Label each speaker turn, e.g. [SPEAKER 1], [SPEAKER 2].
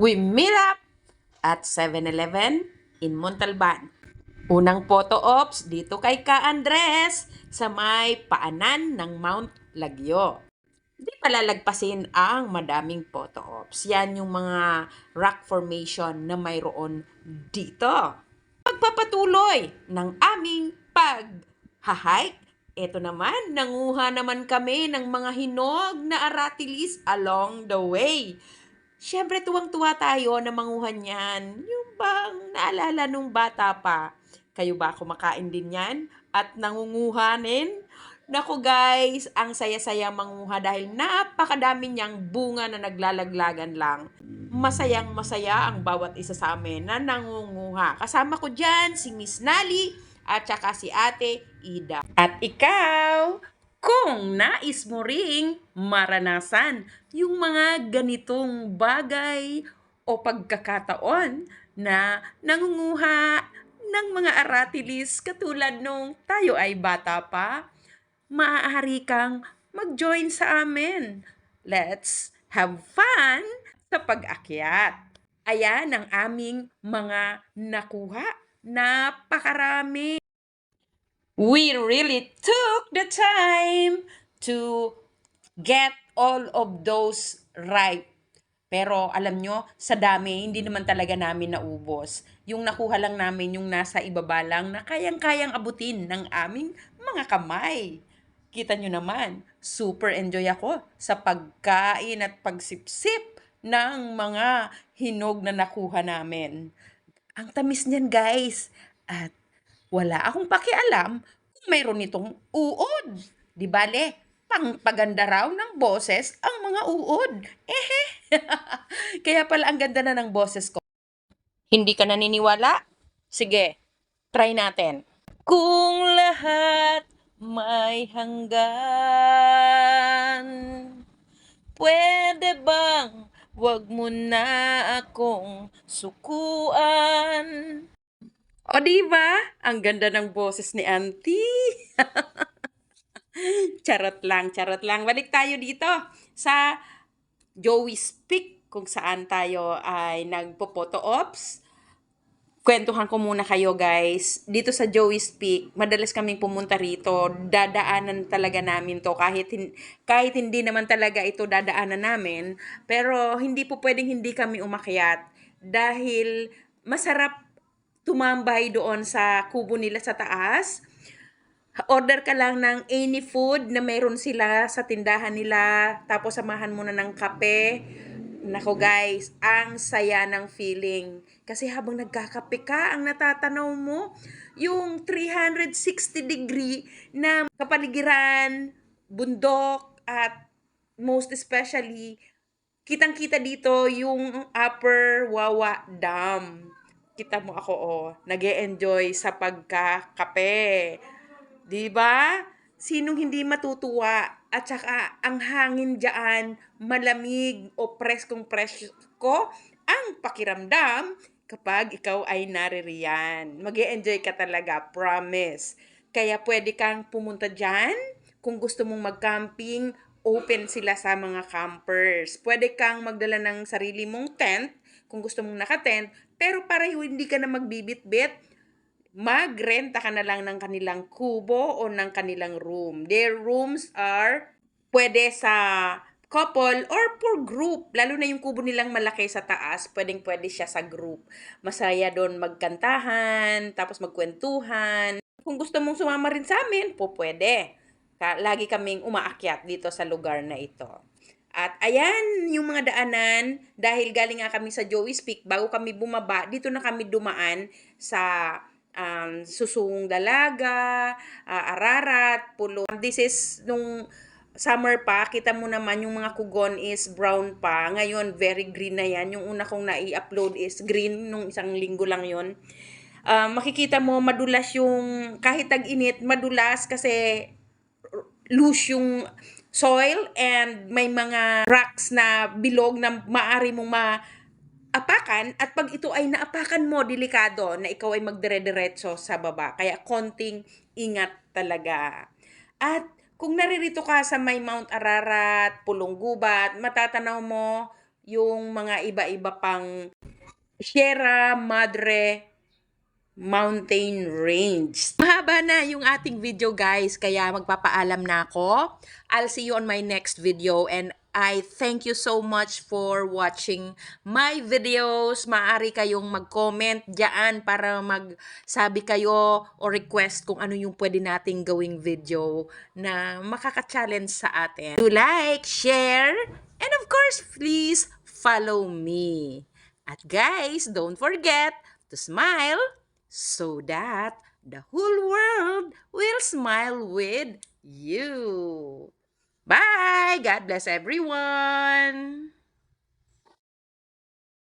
[SPEAKER 1] We meet up at 7-Eleven in Montalban. Unang photo ops dito kay Ka Andres sa may paanan ng Mount Lagyo. Hindi palalagpasin ang madaming photo ops. Yan yung mga rock formation na mayroon dito. Pagpapatuloy ng aming pag-hike, eto naman, nanguha naman kami ng mga hinog na aratilis along the way. Siyempre, tuwang-tuwa tayo na manguhan yan. Yung bang naalala nung bata pa. Kayo ba kumakain din yan? At nangunguhanin? Naku guys, ang saya-saya manguha dahil napakadami niyang bunga na naglalaglagan lang. Masayang masaya ang bawat isa sa amin na nangunguha. Kasama ko dyan si Miss Nali at saka si Ate Ida. At ikaw, kung nais mo ring maranasan yung mga ganitong bagay o pagkakataon na nangunguha ng mga aratilis katulad nung tayo ay bata pa, maaari kang mag-join sa amin. Let's have fun sa pag-akyat. Ayan ang aming mga nakuha. Napakarami. We really took the time to get all of those right. Pero alam nyo, sa dami, hindi naman talaga namin naubos. Yung nakuha lang namin yung nasa ibaba lang na kayang-kayang abutin ng aming mga kamay. Kita nyo naman, super enjoy ako sa pagkain at pagsipsip ng mga hinog na nakuha namin. Ang tamis niyan guys. At wala akong pakialam kung mayroon nitong uod. Di bale, pangpaganda raw ng boses ang mga uod. Ehe. Kaya pala ang ganda na ng boses ko. Hindi ka naniniwala? Sige, try natin. Kung lahat may hanggan, pwede bang wag mo na akong sukuan? O diba? Ang ganda ng boses ni Auntie. Charot lang, charot lang. Balik tayo dito sa Joey's Peak kung saan tayo ay nagpo-photo ops. Kwentuhan ko muna kayo guys. Dito sa Joey's Peak, madalas kaming pumunta rito. Dadaanan talaga namin to kahit hindi naman talaga ito dadaanan namin. Pero hindi po pwedeng hindi kami umakyat dahil masarap tumambay doon sa kubo nila sa taas. Order ka lang ng any food na meron sila sa tindahan nila, tapos samahan mo na ng kape. Nako guys, ang saya ng feeling. Kasi habang nagkakape ka, ang natatanaw mo, yung 360 degree na kapaligiran, bundok, at most especially, kitang-kita dito yung Upper Wawa Dam. Kita mo ako, oh, nag-e-enjoy sa pagkakape. 'Di ba? Sinong hindi matutuwa? At saka ang hangin diyan, malamig o preskong presko ang pakiramdam kapag ikaw ay naririyan. Mag-e-enjoy ka talaga, promise. Kaya pwede kang pumunta diyan kung gusto mong mag-camping, open sila sa mga campers. Pwede kang magdala ng sarili mong tent kung gusto mong naka-tent, pero para hindi ka na magbibit-bit, magrenta ka na lang ng kanilang kubo o ng kanilang room. Their rooms are pwede sa couple or for group. Lalo na yung kubo nilang malaki sa taas, pwedeng-pwede siya sa group. Masaya doon magkantahan, tapos magkwentuhan. Kung gusto mong sumama rin sa amin, po pwede. Lagi kaming umaakyat dito sa lugar na ito. At ayan yung mga daanan, dahil galing nga kami sa Joey's Peak, bago kami bumaba, dito na kami dumaan sa Susung Dalaga, Ararat, Pulo. This is nung summer pa, kita mo naman yung mga kugon is brown pa. Ngayon, very green na yan. Yung una kong nai-upload is green, nung isang linggo lang yon. Makikita mo, madulas yung, kahit tag-init, madulas kasi loose yung soil and may mga rocks na bilog na maaari mong apakan, at pag ito ay naapakan mo, delikado na ikaw ay magdire-diretso sa baba. Kaya konting ingat talaga. At kung naririto ka sa may Mount Ararat, Pulong Gubat, matatanaw mo yung mga iba-iba pang Sierra Madre Mountain Range. Mahaba na yung ating video guys, kaya magpapaalam na ako. I'll see you on my next video and I thank you so much for watching my videos. Maaari kayong mag-comment dyan para magsabi kayo o request kung ano yung pwede nating gawing video na makaka-challenge sa atin. Do like, share, and of course, please follow me. At guys, don't forget to smile so that the whole world will smile with you. Bye! God bless everyone!